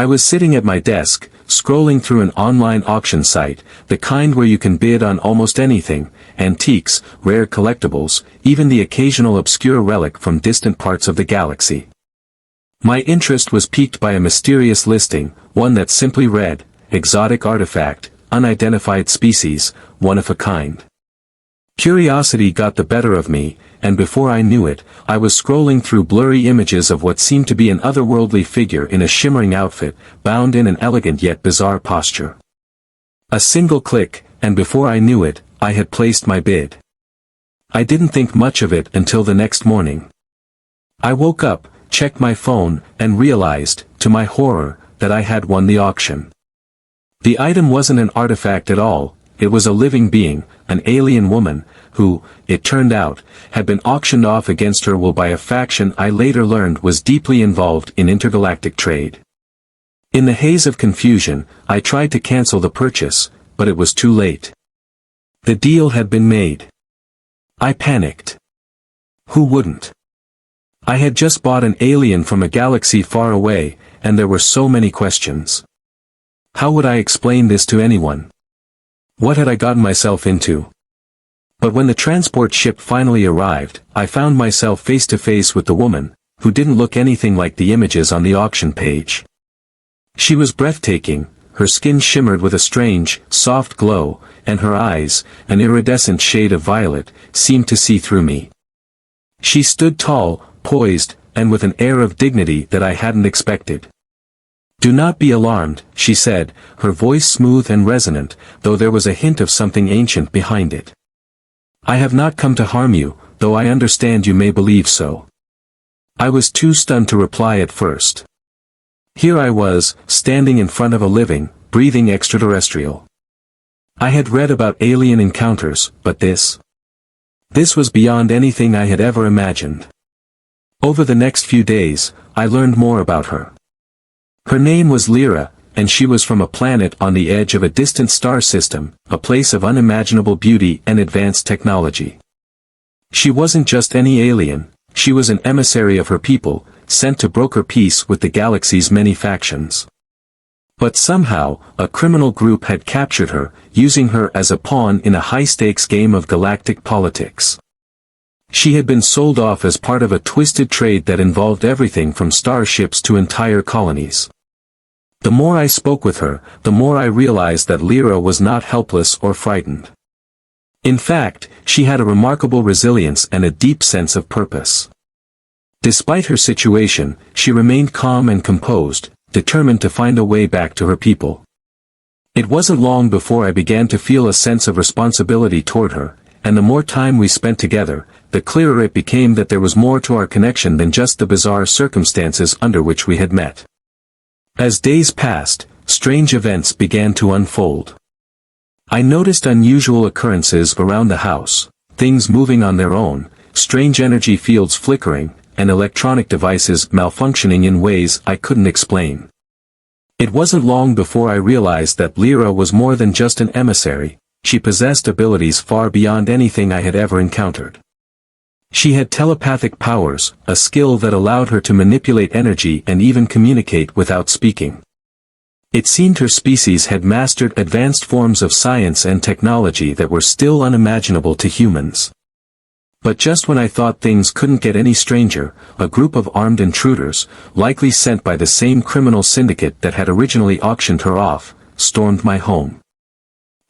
I was sitting at my desk, scrolling through an online auction site, the kind where you can bid on almost anything, antiques, rare collectibles, even the occasional obscure relic from distant parts of the galaxy. My interest was piqued by a mysterious listing, one that simply read, "Exotic artifact, unidentified species, one of a kind." Curiosity got the better of me, and before I knew it, I was scrolling through blurry images of what seemed to be an otherworldly figure in a shimmering outfit, bound in an elegant yet bizarre posture. A single click, and before I knew it, I had placed my bid. I didn't think much of it until the next morning. I woke up, checked my phone, and realized, to my horror, that I had won the auction. The item wasn't an artifact at all, it was a living being, an alien woman, who, it turned out, had been auctioned off against her will by a faction I later learned was deeply involved in intergalactic trade. In the haze of confusion, I tried to cancel the purchase, but it was too late. The deal had been made. I panicked. Who wouldn't? I had just bought an alien from a galaxy far away, and there were so many questions. How would I explain this to anyone? What had I gotten myself into? But when the transport ship finally arrived, I found myself face to face with the woman, who didn't look anything like the images on the auction page. She was breathtaking, her skin shimmered with a strange, soft glow, and her eyes, an iridescent shade of violet, seemed to see through me. She stood tall, poised, and with an air of dignity that I hadn't expected. "Do not be alarmed," she said, her voice smooth and resonant, though there was a hint of something ancient behind it. "I have not come to harm you, though I understand you may believe so." I was too stunned to reply at first. Here I was, standing in front of a living, breathing extraterrestrial. I had read about alien encounters, but this was beyond anything I had ever imagined. Over the next few days, I learned more about her. Her name was Lyra, and she was from a planet on the edge of a distant star system, a place of unimaginable beauty and advanced technology. She wasn't just any alien, she was an emissary of her people, sent to broker peace with the galaxy's many factions. But somehow, a criminal group had captured her, using her as a pawn in a high-stakes game of galactic politics. She had been sold off as part of a twisted trade that involved everything from starships to entire colonies. The more I spoke with her, the more I realized that Lyra was not helpless or frightened. In fact, she had a remarkable resilience and a deep sense of purpose. Despite her situation, she remained calm and composed, determined to find a way back to her people. It wasn't long before I began to feel a sense of responsibility toward her, and the more time we spent together, the clearer it became that there was more to our connection than just the bizarre circumstances under which we had met. As days passed, strange events began to unfold. I noticed unusual occurrences around the house, things moving on their own, strange energy fields flickering, and electronic devices malfunctioning in ways I couldn't explain. It wasn't long before I realized that Lyra was more than just an emissary, she possessed abilities far beyond anything I had ever encountered. She had telepathic powers, a skill that allowed her to manipulate energy and even communicate without speaking. It seemed her species had mastered advanced forms of science and technology that were still unimaginable to humans. But just when I thought things couldn't get any stranger, a group of armed intruders, likely sent by the same criminal syndicate that had originally auctioned her off, stormed my home.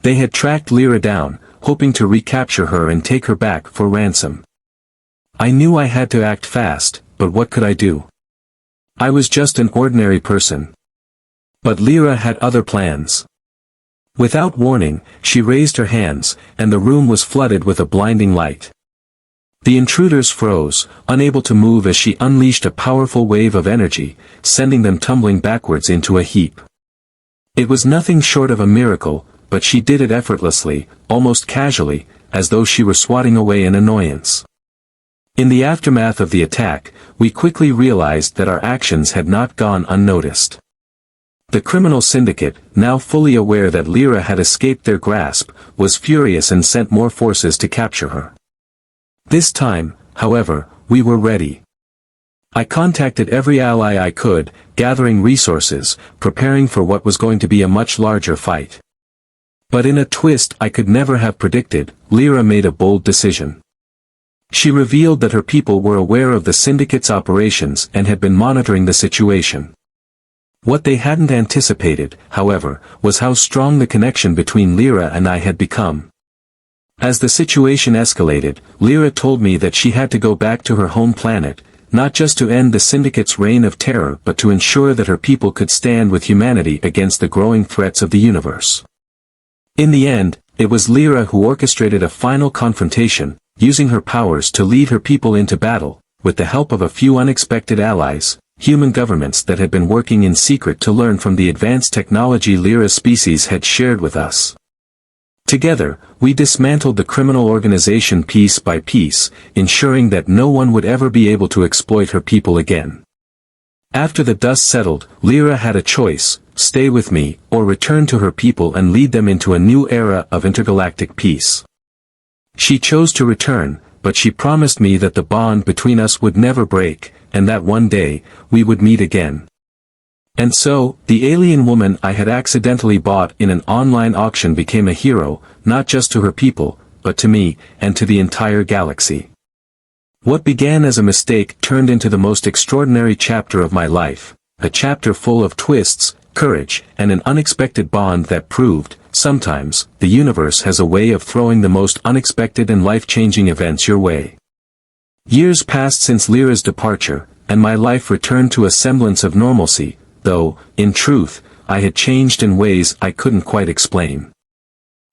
They had tracked Lyra down, hoping to recapture her and take her back for ransom. I knew I had to act fast, but what could I do? I was just an ordinary person. But Lyra had other plans. Without warning, she raised her hands, and the room was flooded with a blinding light. The intruders froze, unable to move as she unleashed a powerful wave of energy, sending them tumbling backwards into a heap. It was nothing short of a miracle, but she did it effortlessly, almost casually, as though she were swatting away an annoyance. In the aftermath of the attack, we quickly realized that our actions had not gone unnoticed. The criminal syndicate, now fully aware that Lyra had escaped their grasp, was furious and sent more forces to capture her. This time, however, we were ready. I contacted every ally I could, gathering resources, preparing for what was going to be a much larger fight. But in a twist I could never have predicted, Lyra made a bold decision. She revealed that her people were aware of the syndicate's operations and had been monitoring the situation. What they hadn't anticipated, however, was how strong the connection between Lyra and I had become. As the situation escalated, Lyra told me that she had to go back to her home planet, not just to end the syndicate's reign of terror but to ensure that her people could stand with humanity against the growing threats of the universe. In the end, it was Lyra who orchestrated a final confrontation, using her powers to lead her people into battle, with the help of a few unexpected allies, human governments that had been working in secret to learn from the advanced technology Lyra's species had shared with us. Together, we dismantled the criminal organization piece by piece, ensuring that no one would ever be able to exploit her people again. After the dust settled, Lyra had a choice: stay with me, or return to her people and lead them into a new era of intergalactic peace. She chose to return, but she promised me that the bond between us would never break, and that one day, we would meet again. And so, the alien woman I had accidentally bought in an online auction became a hero, not just to her people, but to me, and to the entire galaxy. What began as a mistake turned into the most extraordinary chapter of my life, a chapter full of twists, courage, and an unexpected bond that proved, sometimes, the universe has a way of throwing the most unexpected and life-changing events your way. Years passed since Lyra's departure, and my life returned to a semblance of normalcy, though, in truth, I had changed in ways I couldn't quite explain.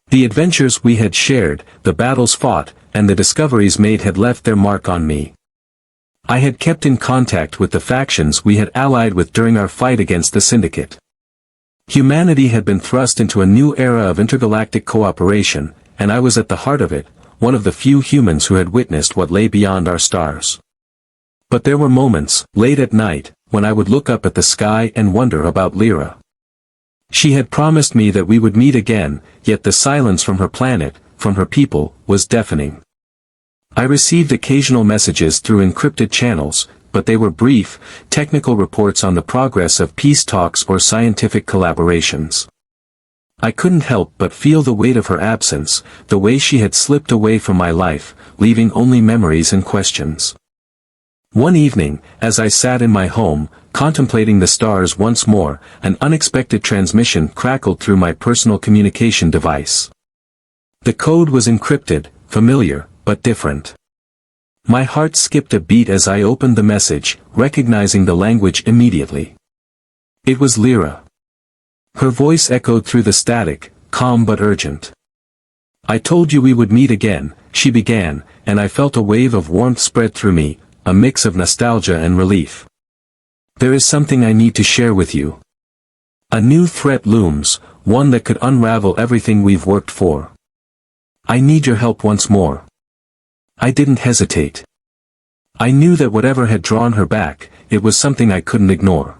The adventures we had shared, the battles fought, and the discoveries made had left their mark on me. I had kept in contact with the factions we had allied with during our fight against the Syndicate. Humanity had been thrust into a new era of intergalactic cooperation, and I was at the heart of it, one of the few humans who had witnessed what lay beyond our stars. But there were moments, late at night, when I would look up at the sky and wonder about Lyra. She had promised me that we would meet again, yet the silence from her planet, from her people, was deafening. I received occasional messages through encrypted channels, but they were brief, technical reports on the progress of peace talks or scientific collaborations. I couldn't help but feel the weight of her absence, the way she had slipped away from my life, leaving only memories and questions. One evening, as I sat in my home, contemplating the stars once more, an unexpected transmission crackled through my personal communication device. The code was encrypted, familiar, but different. My heart skipped a beat as I opened the message, recognizing the language immediately. It was Lyra. Her voice echoed through the static, calm but urgent. "I told you we would meet again," she began, and I felt a wave of warmth spread through me, a mix of nostalgia and relief. "There is something I need to share with you. A new threat looms, one that could unravel everything we've worked for. I need your help once more." I didn't hesitate. I knew that whatever had drawn her back, it was something I couldn't ignore.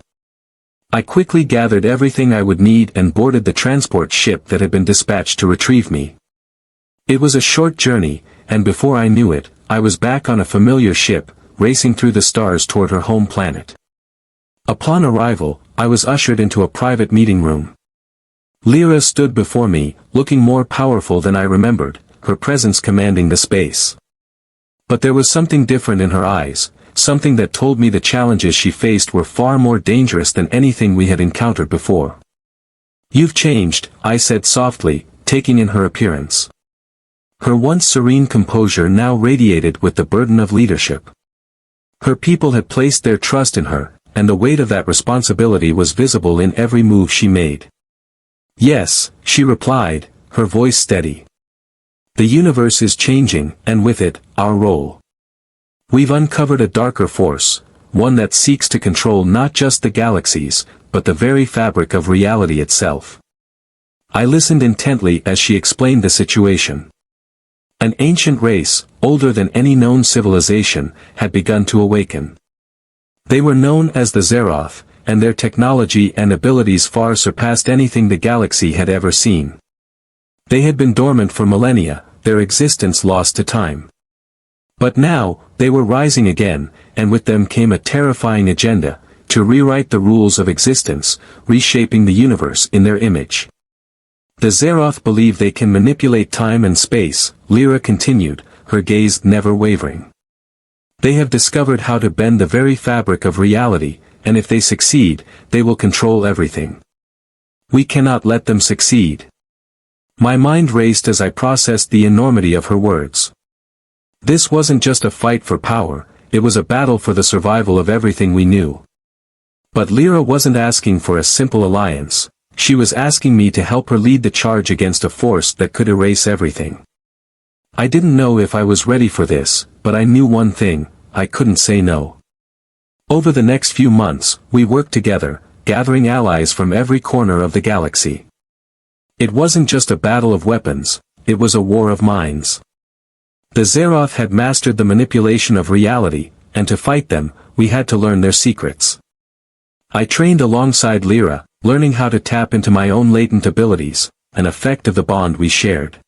I quickly gathered everything I would need and boarded the transport ship that had been dispatched to retrieve me. It was a short journey, and before I knew it, I was back on a familiar ship, racing through the stars toward her home planet. Upon arrival, I was ushered into a private meeting room. Lyra stood before me, looking more powerful than I remembered, her presence commanding the space. But there was something different in her eyes, something that told me the challenges she faced were far more dangerous than anything we had encountered before. "You've changed," I said softly, taking in her appearance. Her once serene composure now radiated with the burden of leadership. Her people had placed their trust in her, and the weight of that responsibility was visible in every move she made. "Yes," she replied, her voice steady. "The universe is changing, and with it, our role. We've uncovered a darker force, one that seeks to control not just the galaxies, but the very fabric of reality itself." I listened intently as she explained the situation. An ancient race, older than any known civilization, had begun to awaken. They were known as the Zeroth, and their technology and abilities far surpassed anything the galaxy had ever seen. They had been dormant for millennia, their existence lost to time. But now, they were rising again, and with them came a terrifying agenda, to rewrite the rules of existence, reshaping the universe in their image. The Zeroth believe they can manipulate time and space, Lyra continued, her gaze never wavering. They have discovered how to bend the very fabric of reality, and if they succeed, they will control everything. We cannot let them succeed. My mind raced as I processed the enormity of her words. This wasn't just a fight for power, it was a battle for the survival of everything we knew. But Lyra wasn't asking for a simple alliance, she was asking me to help her lead the charge against a force that could erase everything. I didn't know if I was ready for this, but I knew one thing, I couldn't say no. Over the next few months, we worked together, gathering allies from every corner of the galaxy. It wasn't just a battle of weapons, it was a war of minds. The Zeroth had mastered the manipulation of reality, and to fight them, we had to learn their secrets. I trained alongside Lyra, learning how to tap into my own latent abilities, an effect of the bond we shared.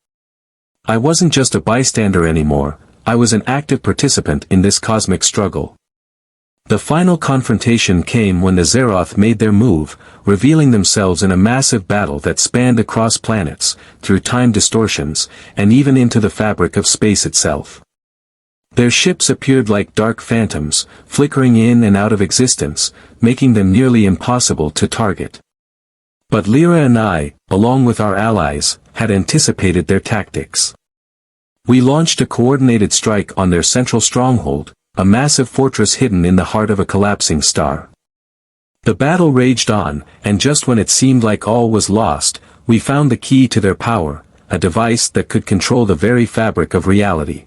I wasn't just a bystander anymore, I was an active participant in this cosmic struggle. The final confrontation came when the Zeroth made their move, revealing themselves in a massive battle that spanned across planets, through time distortions, and even into the fabric of space itself. Their ships appeared like dark phantoms, flickering in and out of existence, making them nearly impossible to target. But Lyra and I, along with our allies, had anticipated their tactics. We launched a coordinated strike on their central stronghold, a massive fortress hidden in the heart of a collapsing star. The battle raged on, and just when it seemed like all was lost, we found the key to their power, a device that could control the very fabric of reality.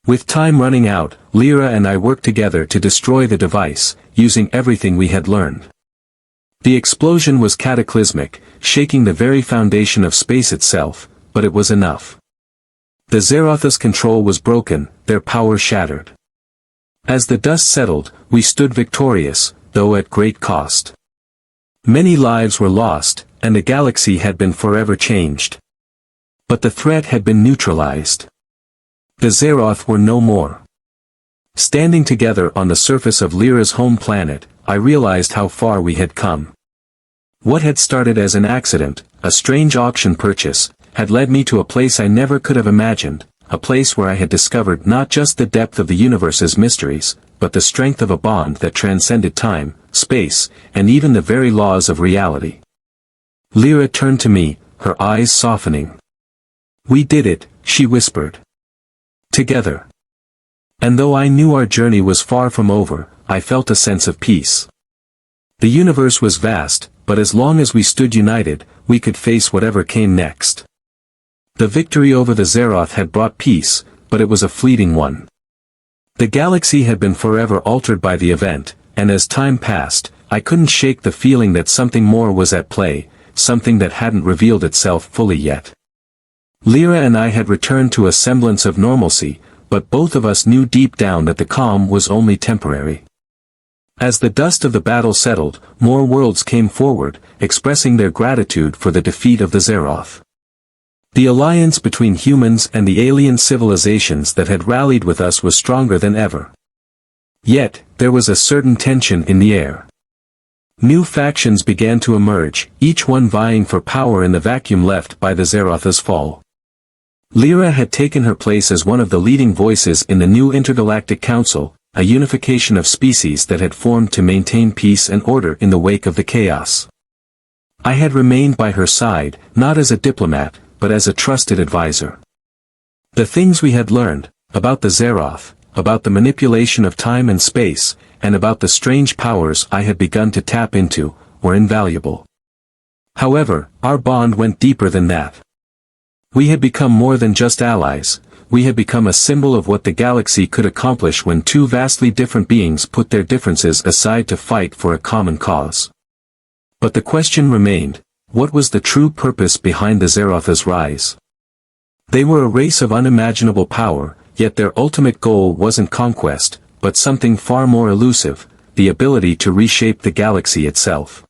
With time running out, Lyra and I worked together to destroy the device, using everything we had learned. The explosion was cataclysmic, shaking the very foundation of space itself, but it was enough. The Zeroth's control was broken, their power shattered. As the dust settled, we stood victorious, though at great cost. Many lives were lost, and the galaxy had been forever changed. But the threat had been neutralized. The Zeroth were no more. Standing together on the surface of Lyra's home planet, I realized how far we had come. What had started as an accident, a strange auction purchase, had led me to a place I never could have imagined, a place where I had discovered not just the depth of the universe's mysteries, but the strength of a bond that transcended time, space, and even the very laws of reality. Lyra turned to me, her eyes softening. "We did it," she whispered. "Together." And though I knew our journey was far from over, I felt a sense of peace. The universe was vast, but as long as we stood united, we could face whatever came next. The victory over the Zeroth had brought peace, but it was a fleeting one. The galaxy had been forever altered by the event, and as time passed, I couldn't shake the feeling that something more was at play, something that hadn't revealed itself fully yet. Lyra and I had returned to a semblance of normalcy, but both of us knew deep down that the calm was only temporary. As the dust of the battle settled, more worlds came forward, expressing their gratitude for the defeat of the Zeroth. The alliance between humans and the alien civilizations that had rallied with us was stronger than ever. Yet, there was a certain tension in the air. New factions began to emerge, each one vying for power in the vacuum left by the Zeroth's fall. Lyra had taken her place as one of the leading voices in the new Intergalactic Council, a unification of species that had formed to maintain peace and order in the wake of the chaos. I had remained by her side, not as a diplomat, but as a trusted advisor. The things we had learned, about the Zeroth, about the manipulation of time and space, and about the strange powers I had begun to tap into, were invaluable. However, our bond went deeper than that. We had become more than just allies, we had become a symbol of what the galaxy could accomplish when two vastly different beings put their differences aside to fight for a common cause. But the question remained, what was the true purpose behind the Zeroth's rise? They were a race of unimaginable power, yet their ultimate goal wasn't conquest, but something far more elusive, the ability to reshape the galaxy itself.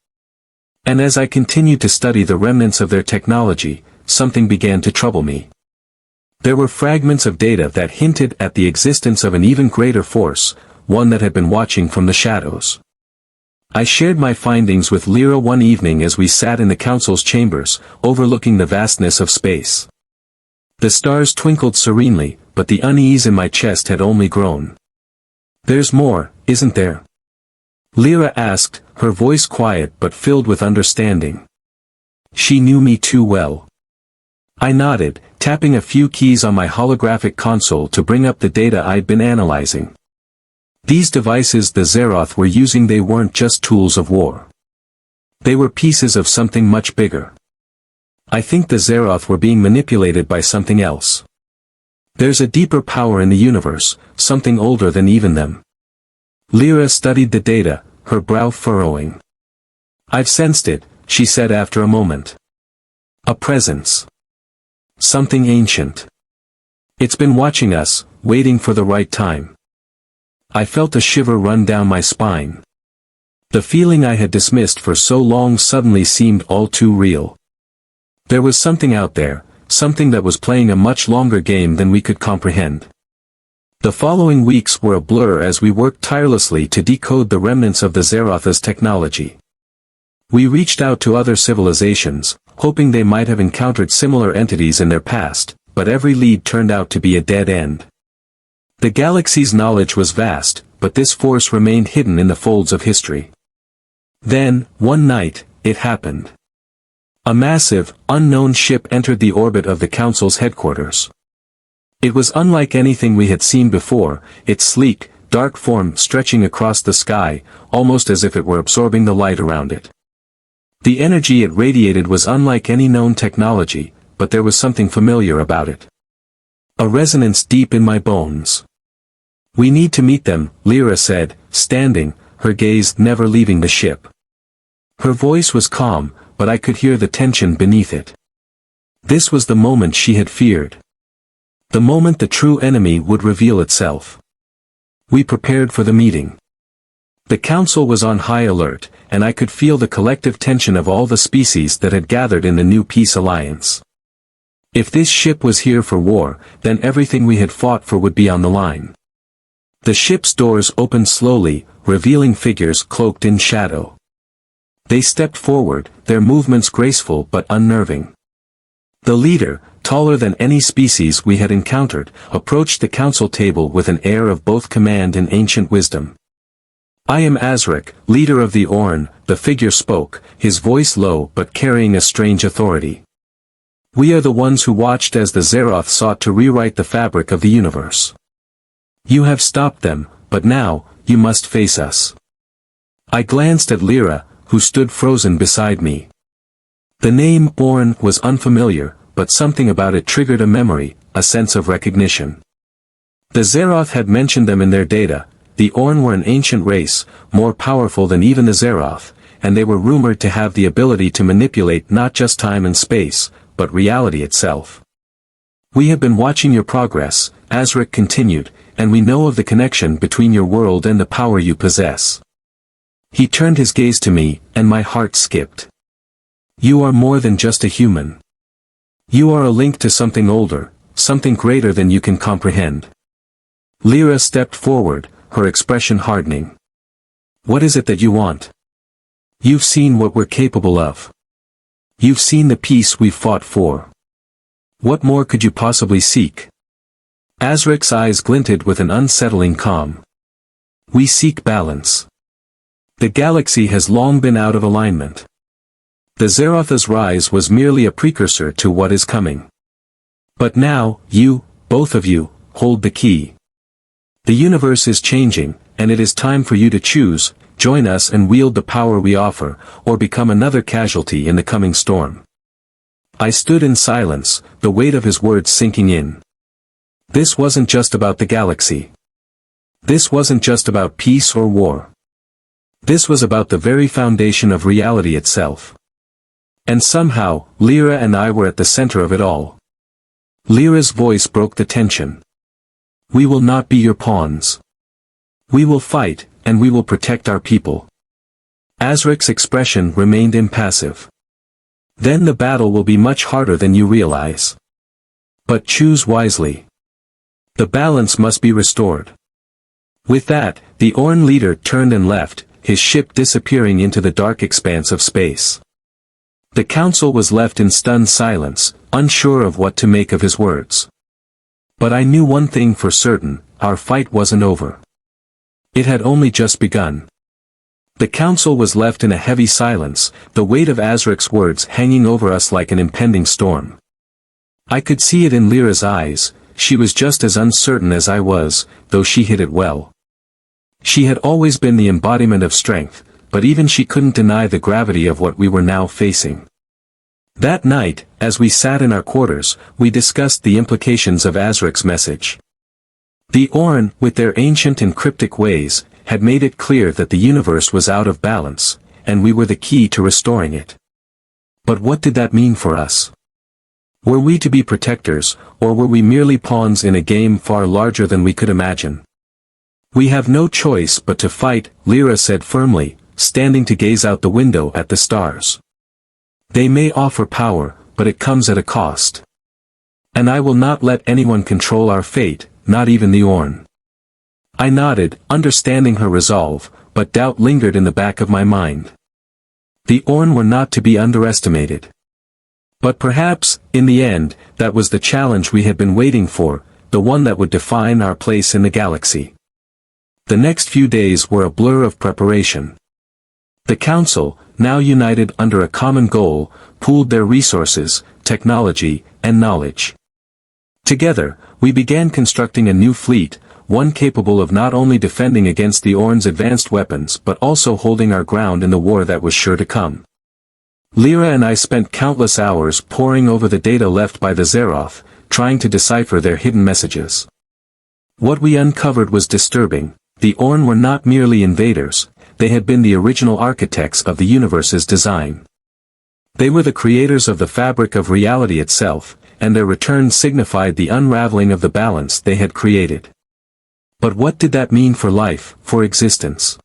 And as I continued to study the remnants of their technology, something began to trouble me. There were fragments of data that hinted at the existence of an even greater force, one that had been watching from the shadows. I shared my findings with Lyra one evening as we sat in the council's chambers, overlooking the vastness of space. The stars twinkled serenely, but the unease in my chest had only grown. "There's more, isn't there?" Lyra asked, her voice quiet but filled with understanding. She knew me too well. I nodded, tapping a few keys on my holographic console to bring up the data I'd been analyzing. These devices the Zeroth were using, they weren't just tools of war. They were pieces of something much bigger. I think the Zeroth were being manipulated by something else. There's a deeper power in the universe, something older than even them. Lyra studied the data, her brow furrowing. "I've sensed it," she said after a moment. "A presence. Something ancient. It's been watching us, waiting for the right time." I felt a shiver run down my spine. The feeling I had dismissed for so long suddenly seemed all too real. There was something out there, something that was playing a much longer game than we could comprehend. The following weeks were a blur as we worked tirelessly to decode the remnants of the Zeroth's technology. We reached out to other civilizations, hoping they might have encountered similar entities in their past, but every lead turned out to be a dead end. The galaxy's knowledge was vast, but this force remained hidden in the folds of history. Then, one night, it happened. A massive, unknown ship entered the orbit of the Council's headquarters. It was unlike anything we had seen before, its sleek, dark form stretching across the sky, almost as if it were absorbing the light around it. The energy it radiated was unlike any known technology, but there was something familiar about it. A resonance deep in my bones. "We need to meet them," Lyra said, standing, her gaze never leaving the ship. Her voice was calm, but I could hear the tension beneath it. This was the moment she had feared. The moment the true enemy would reveal itself. We prepared for the meeting. The council was on high alert, and I could feel the collective tension of all the species that had gathered in the new peace alliance. If this ship was here for war, then everything we had fought for would be on the line. The ship's doors opened slowly, revealing figures cloaked in shadow. They stepped forward, their movements graceful but unnerving. The leader, taller than any species we had encountered, approached the council table with an air of both command and ancient wisdom. "I am Azrak, leader of the Orn," the figure spoke, his voice low but carrying a strange authority. "We are the ones who watched as the Zeroth sought to rewrite the fabric of the universe. You have stopped them, but now, you must face us." I glanced at Lyra, who stood frozen beside me. The name Orn was unfamiliar, but something about it triggered a memory, a sense of recognition. The Zeroth had mentioned them in their data. The Orn were an ancient race, more powerful than even the Zeroth, and they were rumored to have the ability to manipulate not just time and space, but reality itself. "We have been watching your progress," Azrak continued, "and we know of the connection between your world and the power you possess." He turned his gaze to me, and my heart skipped. "You are more than just a human. You are a link to something older, something greater than you can comprehend." Lyra stepped forward, her expression hardening. "What is it that you want? You've seen what we're capable of. You've seen the peace we've fought for. What more could you possibly seek?" Azrak's eyes glinted with an unsettling calm. "We seek balance. The galaxy has long been out of alignment. The Zeroth's rise was merely a precursor to what is coming. But now, you, both of you, hold the key. The universe is changing, and it is time for you to choose, join us and wield the power we offer, or become another casualty in the coming storm." I stood in silence, the weight of his words sinking in. This wasn't just about the galaxy. This wasn't just about peace or war. This was about the very foundation of reality itself. And somehow, Lyra and I were at the center of it all. Lyra's voice broke the tension. "We will not be your pawns. We will fight, and we will protect our people." Azrak's expression remained impassive. "Then the battle will be much harder than you realize. But choose wisely. The balance must be restored. With that, the Orn leader turned and left, his ship disappearing into the dark expanse of space. The council was left in stunned silence, unsure of what to make of his words. But I knew one thing for certain: our fight wasn't over. It had only just begun. The council was left in a heavy silence, the weight of Azric's words hanging over us like an impending storm. I could see it in Lyra's eyes. She was just as uncertain as I was, though she hid it well. She had always been the embodiment of strength, but even she couldn't deny the gravity of what we were now facing. That night, as we sat in our quarters, we discussed the implications of Azric's message. The Orn, with their ancient and cryptic ways, had made it clear that the universe was out of balance, and we were the key to restoring it. But what did that mean for us? Were we to be protectors, or were we merely pawns in a game far larger than we could imagine? "We have no choice but to fight," Lyra said firmly, standing to gaze out the window at the stars. "They may offer power, but it comes at a cost. And I will not let anyone control our fate, not even the Orn." I nodded, understanding her resolve, but doubt lingered in the back of my mind. The Orn were not to be underestimated. But perhaps, in the end, that was the challenge we had been waiting for, the one that would define our place in the galaxy. The next few days were a blur of preparation. The Council, now united under a common goal, pooled their resources, technology, and knowledge. Together, we began constructing a new fleet, one capable of not only defending against the Orn's advanced weapons but also holding our ground in the war that was sure to come. Lyra and I spent countless hours poring over the data left by the Zeroth, trying to decipher their hidden messages. What we uncovered was disturbing. The Orn were not merely invaders, they had been the original architects of the universe's design. They were the creators of the fabric of reality itself, and their return signified the unraveling of the balance they had created. But what did that mean for life, for existence?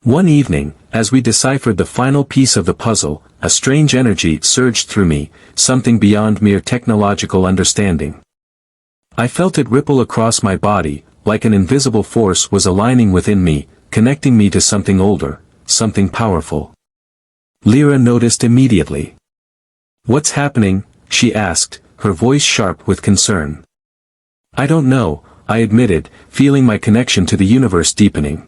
One evening, as we deciphered the final piece of the puzzle, a strange energy surged through me, something beyond mere technological understanding. I felt it ripple across my body, like an invisible force was aligning within me, connecting me to something older, something powerful. Lyra noticed immediately. "What's happening?" she asked, her voice sharp with concern. "I don't know," I admitted, feeling my connection to the universe deepening.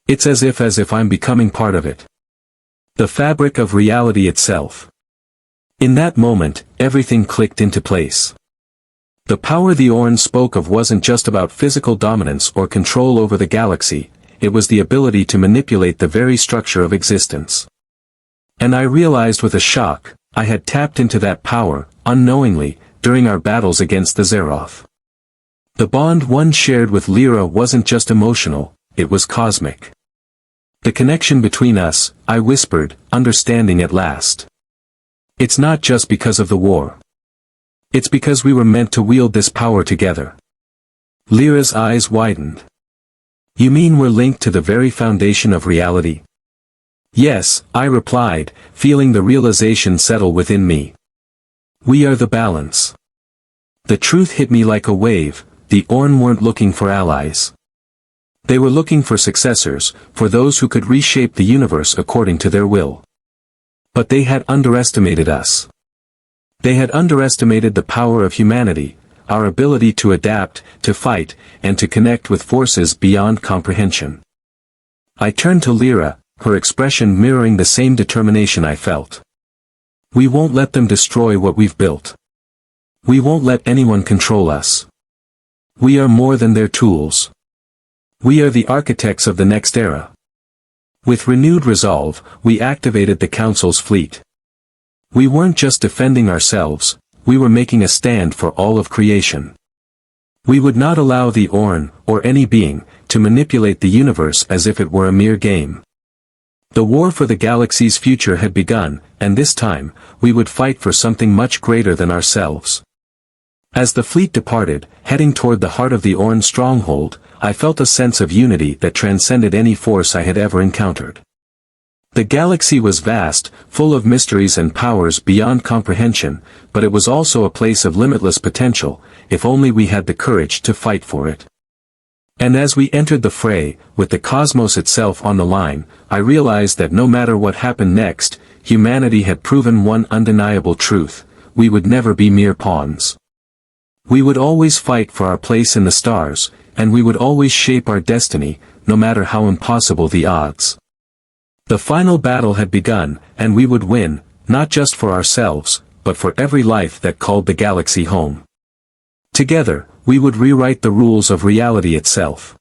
"It's as if I'm becoming part of it. The fabric of reality itself." In that moment, everything clicked into place. The power the Orn spoke of wasn't just about physical dominance or control over the galaxy, it was the ability to manipulate the very structure of existence. And I realized with a shock, I had tapped into that power, unknowingly, during our battles against the Zeroth. The bond one shared with Lyra wasn't just emotional, it was cosmic. "The connection between us," I whispered, understanding at last. "It's not just because of the war. It's because we were meant to wield this power together." Lyra's eyes widened. "You mean we're linked to the very foundation of reality?" "Yes," I replied, feeling the realization settle within me. "We are the balance." The truth hit me like a wave. The Orn weren't looking for allies. They were looking for successors, for those who could reshape the universe according to their will. But they had underestimated us. They had underestimated the power of humanity, our ability to adapt, to fight, and to connect with forces beyond comprehension. I turned to Lyra, her expression mirroring the same determination I felt. "We won't let them destroy what we've built. We won't let anyone control us. We are more than their tools. We are the architects of the next era." With renewed resolve, we activated the Council's fleet. We weren't just defending ourselves, we were making a stand for all of creation. We would not allow the Orn, or any being, to manipulate the universe as if it were a mere game. The war for the galaxy's future had begun, and this time, we would fight for something much greater than ourselves. As the fleet departed, heading toward the heart of the Orn stronghold, I felt a sense of unity that transcended any force I had ever encountered. The galaxy was vast, full of mysteries and powers beyond comprehension, but it was also a place of limitless potential, if only we had the courage to fight for it. And as we entered the fray, with the cosmos itself on the line, I realized that no matter what happened next, humanity had proven one undeniable truth: we would never be mere pawns. We would always fight for our place in the stars, and we would always shape our destiny, no matter how impossible the odds. The final battle had begun, and we would win, not just for ourselves, but for every life that called the galaxy home. Together, we would rewrite the rules of reality itself.